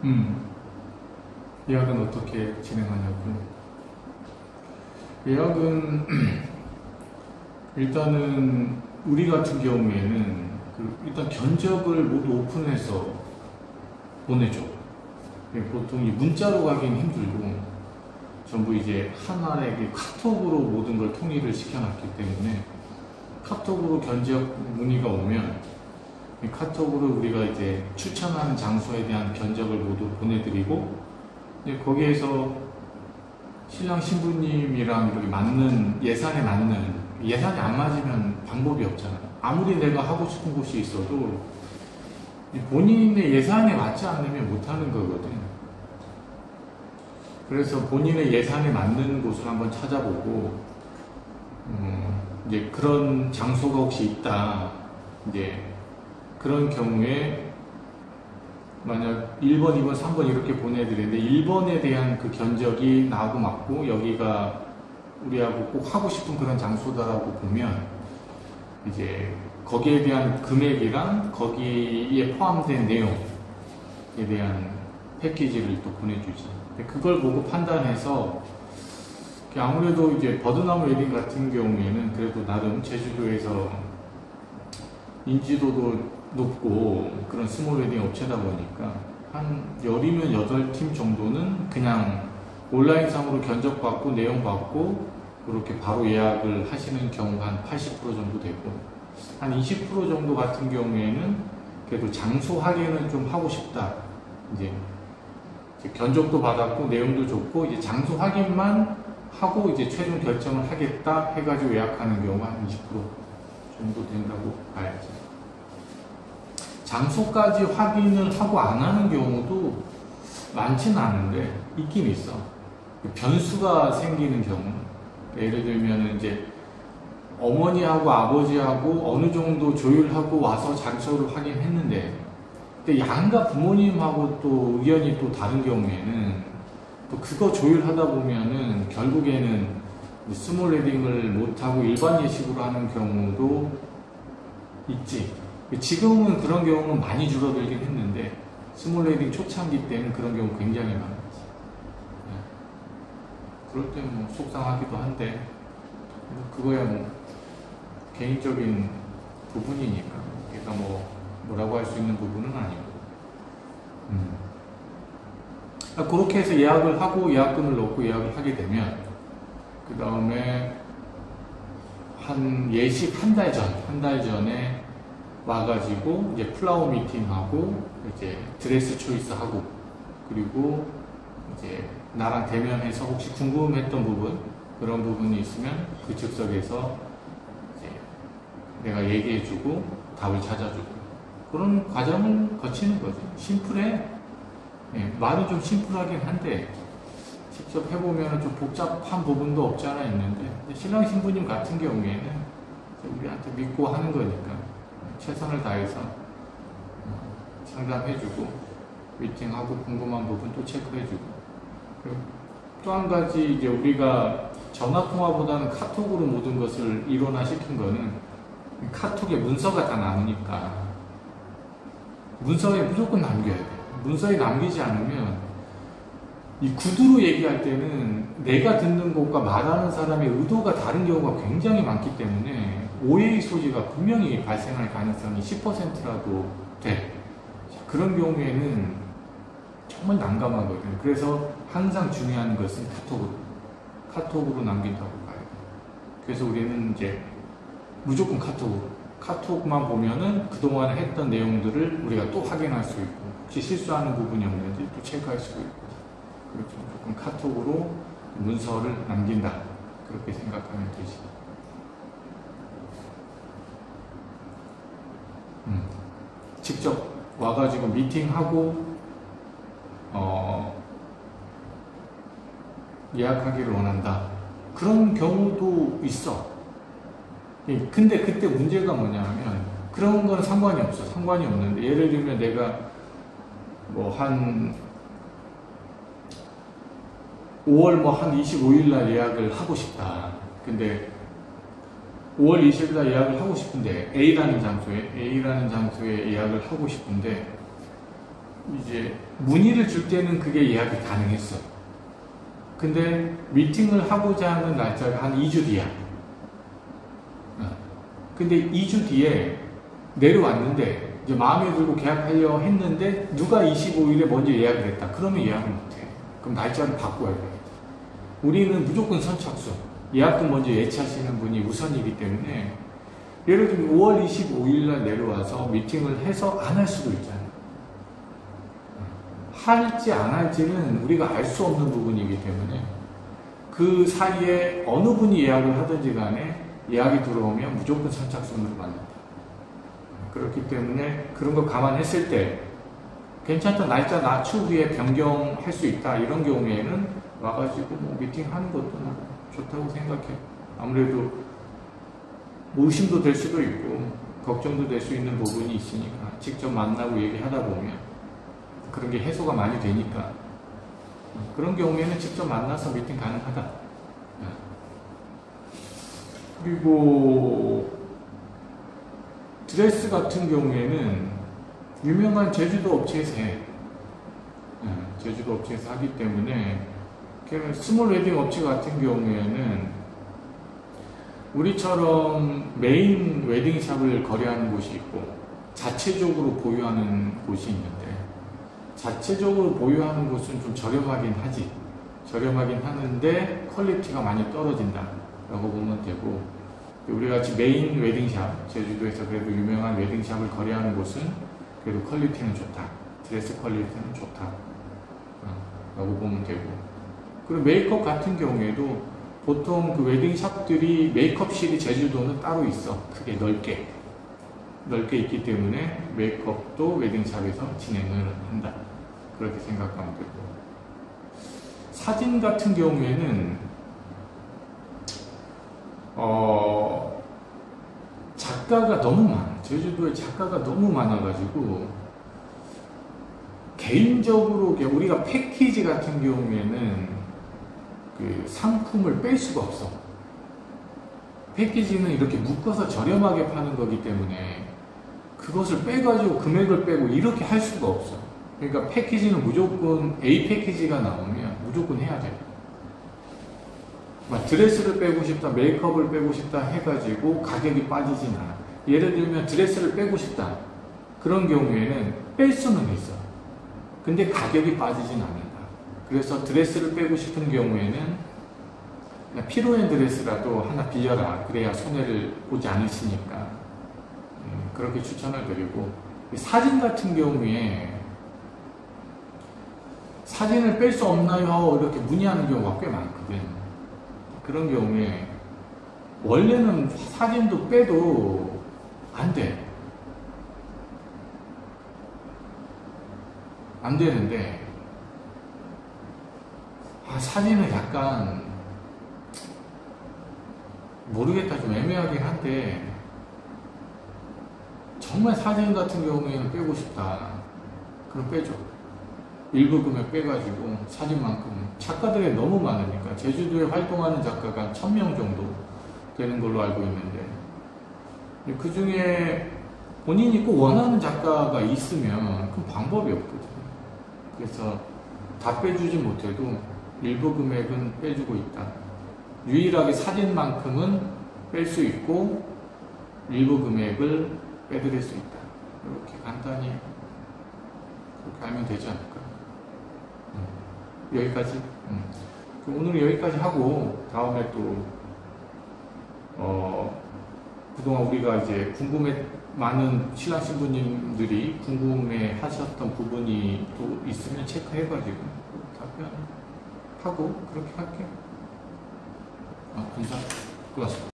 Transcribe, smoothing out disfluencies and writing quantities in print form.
음, 예약은 어떻게 진행하냐고요? 예약은 일단은 우리 같은 경우에는 일단 견적을 모두 오픈해서 보내죠. 보통 이 문자로 가기는 힘들고 전부 이제 하나에게 카톡으로 모든 걸 통일을 시켜놨기 때문에 카톡으로 견적 문의가 오면 이 카톡으로 우리가 이제 추천하는 장소에 대한 견적을 모두 보내드리고 이제 거기에서 신랑 신부님이랑 이렇게 맞는 예산에 맞는 예산이 안 맞으면 방법이 없잖아요. 아무리 내가 하고 싶은 곳이 있어도 본인의 예산에 맞지 않으면 못하는 거거든. 그래서 본인의 예산에 맞는 곳을 한번 찾아보고 이제 그런 장소가 혹시 있다. 이제 그런 경우에 만약 1번, 2번, 3번 이렇게 보내드리는데 1번에 대한 그 견적이 나하고 맞고 여기가 우리하고 꼭 하고 싶은 그런 장소다라고 보면 이제 거기에 대한 금액이랑 거기에 포함된 내용에 대한 패키지를 또 보내주지. 그걸 보고 판단해서 아무래도 이제 버드나무 웨딩 같은 경우에는 그래도 나름 제주도에서 인지도도 높고 그런 스몰 웨딩 업체다 보니까 한 열이면 8팀 정도는 그냥 온라인상으로 견적 받고 내용 받고 그렇게 바로 예약을 하시는 경우가 한 80% 정도 되고 한 20% 정도 같은 경우에는 그래도 장소 확인을 좀 하고 싶다. 이제 견적도 받았고 내용도 좋고 이제 장소 확인만 하고 이제 최종 결정을 하겠다 해가지고 예약하는 경우가 한 20% 정도 된다고 봐야지. 장소까지 확인을 하고 안 하는 경우도 많지는 않은데 있긴 있어. 변수가 생기는 경우. 예를 들면 이제 어머니하고 아버지하고 어느 정도 조율하고 와서 장소를 확인했는데 근데 양가 부모님하고 또 의견이 또 다른 경우에는 또 그거 조율하다 보면은 결국에는 스몰 웨딩을 못하고 일반 예식으로 하는 경우도 있지. 지금은 그런 경우는 많이 줄어들긴 했는데 스몰 웨딩 초창기 때는 그런 경우 굉장히 많았지. 그럴 때 뭐 속상하기도 한데 그거야 뭐 개인적인 부분이니까 그러니까 뭐라고 할 수 있는 부분은 아니고 그렇게 해서 예약을 하고 예약금을 넣고 예약을 하게 되면 그 다음에 한 예식 한 달 전에 와가지고 이제 플라워 미팅하고 이제 드레스 초이스하고 그리고 이제 나랑 대면해서 혹시 궁금했던 부분 그런 부분이 있으면 그 즉석에서 이제 내가 얘기해주고 답을 찾아주고 그런 과정을 거치는 거죠. 심플해. 말은 좀 심플하긴 한데 직접 해보면 좀 복잡한 부분도 없지 않아 있는데 신랑 신부님 같은 경우에는 우리한테 믿고 하는 거니까 최선을 다해서 상담해주고 미팅하고 궁금한 부분 또 체크해주고 또 한 가지 이제 우리가 전화통화보다는 카톡으로 모든 것을 일원화시킨 거는 카톡에 문서가 다 남으니까 문서에 무조건 남겨야 돼. 문서에 남기지 않으면 이 구두로 얘기할 때는 내가 듣는 것과 말하는 사람의 의도가 다른 경우가 굉장히 많기 때문에 오해의 소지가 분명히 발생할 가능성이 10%라도 돼. 그런 경우에는 정말 난감하거든요. 그래서 항상 중요한 것은 카톡으로 남긴다고 봐요. 그래서 우리는 이제 무조건 카톡만 보면은 그동안 했던 내용들을 우리가 또 확인할 수 있고 혹시 실수하는 부분이 없는지 또 체크할 수 있고 그렇죠. 무조건 카톡으로 문서를 남긴다. 그렇게 생각하면 되지. 직접 와가지고 미팅하고 예약하기를 원한다. 그런 경우도 있어. 근데 그때 문제가 뭐냐면 그런 건 상관이 없어. 상관이 없는데 예를 들면 내가 한 5월 한 25일 날 예약을 하고 싶다. 근데 5월 20일 날 예약을 하고 싶은데 A라는 장소에 예약을 하고 싶은데 이제 문의를 줄 때는 그게 예약이 가능했어. 근데 미팅을 하고자 하는 날짜가 한 2주 뒤야. 근데 2주 뒤에 내려왔는데 이제 마음에 들고 계약하려 했는데 누가 25일에 먼저 예약을 했다. 그러면 예약을 못해. 그럼 날짜를 바꿔야 돼. 우리는 무조건 선착순. 예약도 먼저 예치하시는 분이 우선이기 때문에 예를 들면 5월 25일 날 내려와서 미팅을 해서 안 할 수도 있잖아요. 할지 안 할지는 우리가 알 수 없는 부분이기 때문에 그 사이에 어느 분이 예약을 하든지 간에 예약이 들어오면 무조건 선착순으로 만든다. 그렇기 때문에 그런 거 감안했을 때 괜찮다, 날짜 추후에 변경할 수 있다, 이런 경우에는 와가지고 뭐 미팅하는 것도 좋다고 생각해요. 아무래도 뭐 의심도 될 수도 있고 걱정도 될 수 있는 부분이 있으니까 직접 만나고 얘기하다 보면 그런 게 해소가 많이 되니까 그런 경우에는 직접 만나서 미팅 가능하다. 그리고 드레스 같은 경우에는 유명한 제주도 업체에서 해. 제주도 업체에서 하기 때문에 스몰 웨딩 업체 같은 경우에는 우리처럼 메인 웨딩샵을 거래하는 곳이 있고 자체적으로 보유하는 곳이 있는데, 자체적으로 보유하는 곳은 좀 저렴하긴 하지. 저렴하긴 하는데 퀄리티가 많이 떨어진다 라고 보면 되고, 우리같이 메인 웨딩샵, 제주도에서 그래도 유명한 웨딩샵을 거래하는 곳은 그래도 퀄리티는 좋다, 드레스 퀄리티는 좋다 라고 보면 되고, 그리고 메이크업 같은 경우에도 보통 그 웨딩샵들이 메이크업실이 제주도는 따로 있어. 크게 넓게 있기 때문에 메이크업도 웨딩샵에서 진행을 한다, 그렇게 생각하면 되고, 사진 같은 경우에는 작가가 너무 많아. 제주도에 작가가 너무 많아가지고 개인적으로 우리가 패키지 같은 경우에는 그 상품을 뺄 수가 없어. 패키지는 이렇게 묶어서 저렴하게 파는 거기 때문에 그것을 빼가지고 금액을 빼고 이렇게 할 수가 없어. 그러니까 패키지는 무조건 A 패키지가 나오면 무조건 해야 돼. 막 드레스를 빼고 싶다, 메이크업을 빼고 싶다 해가지고 가격이 빠지진 않아. 예를 들면 드레스를 빼고 싶다, 그런 경우에는 뺄 수는 있어. 근데 가격이 빠지진 않는다. 그래서 드레스를 빼고 싶은 경우에는 그냥 피로엔 드레스라도 하나 빌려라. 그래야 손해를 보지 않으시니까 그렇게 추천을 드리고, 사진 같은 경우에 사진을 뺄 수 없나요? 이렇게 문의하는 경우가 꽤 많거든. 그런 경우에 원래는 사진도 빼도 안 돼. 안 되는데 사진은 약간 모르겠다, 좀 애매하긴 한데 정말 사진 같은 경우에는 빼고 싶다, 그럼 빼줘. 일부 금액 빼가지고 사진만큼. 작가들이 너무 많으니까 제주도에 활동하는 작가가 1000명 정도 되는 걸로 알고 있는데, 그 중에 본인이 꼭 원하는 작가가 있으면 그 방법이 없거든. 그래서 다 빼주지 못해도 일부 금액은 빼주고 있다. 유일하게 사진만큼은 뺄 수 있고 일부 금액을 빼드릴 수 있다. 이렇게 간단히 그렇게 알면 되지 않을까. 여기까지. 오늘 여기까지 하고 다음에 또 그동안 우리가 이제 많은 신랑 신부님들이 궁금해 하셨던 부분이 또 있으면 체크해가지고 답변하고 그렇게 할게요. 감사합니다. 고맙습니다.